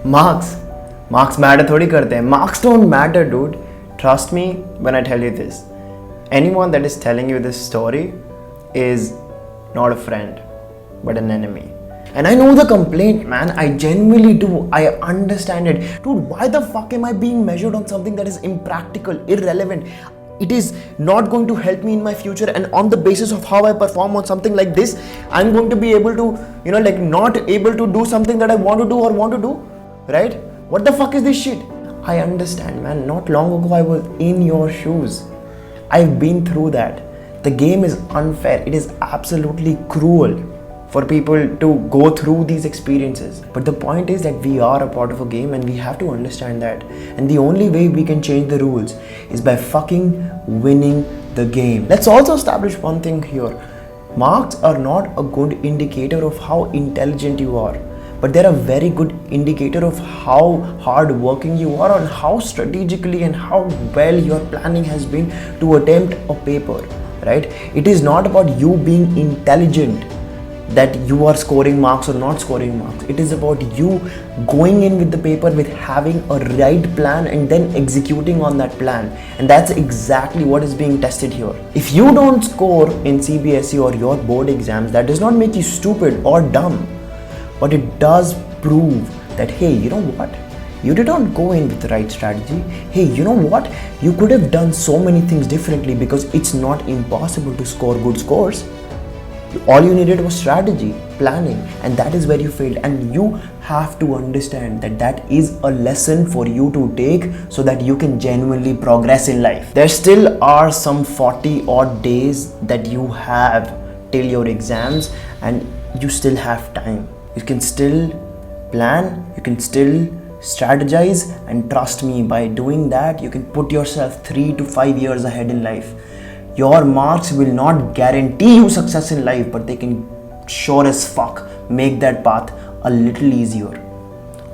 Marks matter थोड़ी करते हैं. Marks don't matter dude. Trust me when I tell you this. Anyone that is telling you this story is not a friend but an enemy. And I know the complaint, man. I genuinely do. I understand it. Dude, why the fuck am I being measured on something that is impractical, irrelevant? It is not going to help me in my future, and on the basis of how I perform on something like this, I'm going to be able to, not able to do something that I want to do or want to do, right? What the fuck is this shit? I understand, man. Not long ago, I was in your shoes. I've been through that. The game is unfair. It is absolutely cruel for people to go through these experiences. But the point is that we are a part of a game and we have to understand that. And the only way we can change the rules is by fucking winning the game. Let's also establish one thing here. Marks are not a good indicator of how intelligent you are, but they're a very good indicator of how hard working you are and how strategically and how well your planning has been to attempt a paper, right? It is not about you being intelligent that you are scoring marks or not scoring marks. It is about you going in with the paper with having a right plan and then executing on that plan. And that's exactly what is being tested here. If you don't score in CBSE or your board exams, that does not make you stupid or dumb. But it does prove that, hey, you know what? You did not go in with the right strategy. Hey, you know what? You could have done so many things differently because it's not impossible to score good scores. All you needed was strategy, planning, and that is where you failed. And you have to understand that that is a lesson for you to take so that you can genuinely progress in life. There still are some 40 odd days that you have till your exams, and you still have time. You can still plan, you can still strategize, and trust me, by doing that, you can put yourself 3 to 5 years ahead in life. Your marks will not guarantee you success in life, but they can sure as fuck make that path a little easier.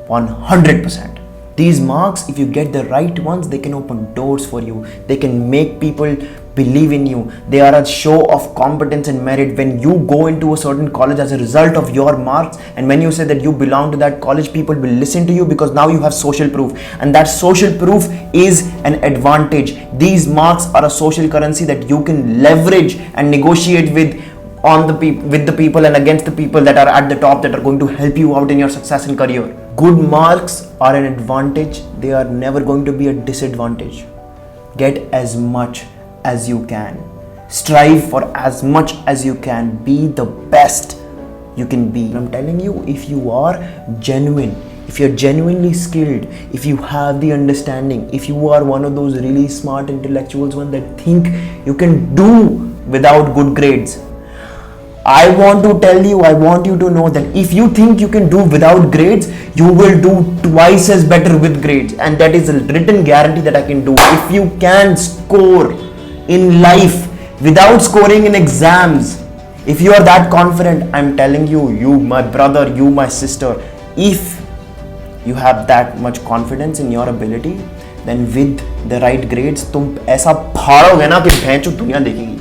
100%. These marks, if you get the right ones, they can open doors for you. They can make people believe in you. They are a show of competence and merit. When you go into a certain college as a result of your marks, and when you say that you belong to that college, people will listen to you because now you have social proof, and that social proof is an advantage. These marks are a social currency that you can leverage and negotiate with the people and against the people that are at the top, that are going to help you out in your success and career. Good marks are an advantage. They are never going to be a disadvantage. Get as much as you can. Strive for as much as you can. Be the best you can be. I'm telling you, if you are genuine, if you're genuinely skilled, if you have the understanding, if you are one of those really smart intellectuals that think you can do without good grades, I want you to know that if you think you can do without grades, you will do twice as better with grades. And that is a written guarantee that I can do. If you can score in life without scoring in exams, if you are that confident, I'm telling you, you my brother, you my sister, if you have that much confidence in your ability, then with the right grades, तुम ऐसा फाड़ोगे ना कि भैंचो दुनिया देखेगी.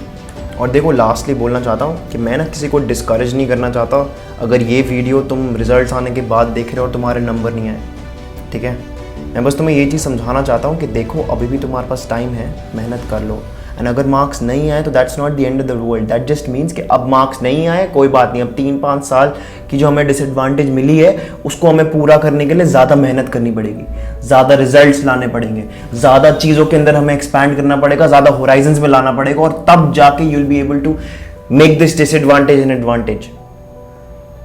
और देखो, lastly बोलना चाहता हूँ कि मैं ना किसी को डिस्करेज नहीं करना चाहता. अगर ये वीडियो तुम रिजल्ट्स आने के बाद देख रहे हो और तुम्हारे नंबर नहीं आए, ठीक है, मैं बस तुम्हें ये चीज़ समझाना चाहता हूँ कि देखो, अभी भी तुम्हारे पास टाइम है, मेहनत कर लो. एंड अगर मार्क्स नहीं आए तो that's not the end of the world. That just means कि अब मार्क्स नहीं आए, कोई बात नहीं. अब 3-5 साल की जो हमें डिसएडवांटेज मिली है, उसको हमें पूरा करने के लिए ज़्यादा मेहनत करनी पड़ेगी, ज़्यादा रिजल्ट्स लाने पड़ेंगे, ज़्यादा चीज़ों के अंदर हमें एक्सपैंड करना पड़ेगा, ज़्यादा होराइजन्स में लाना पड़ेगा, और तब जाके you will be able to make this disadvantage an advantage.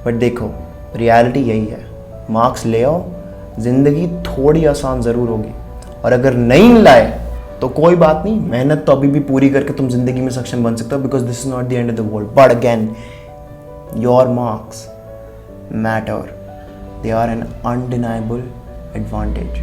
But देखो, रियलिटी यही है. मार्क्स ले आओ, ज़िंदगी थोड़ी आसान ज़रूर होगी, और अगर नहीं लाए तो कोई बात नहीं, मेहनत तो अभी भी पूरी करके तुम जिंदगी में सक्षम बन सकते हो, because this is not the end of the world. But again, your marks matter. They are an undeniable advantage.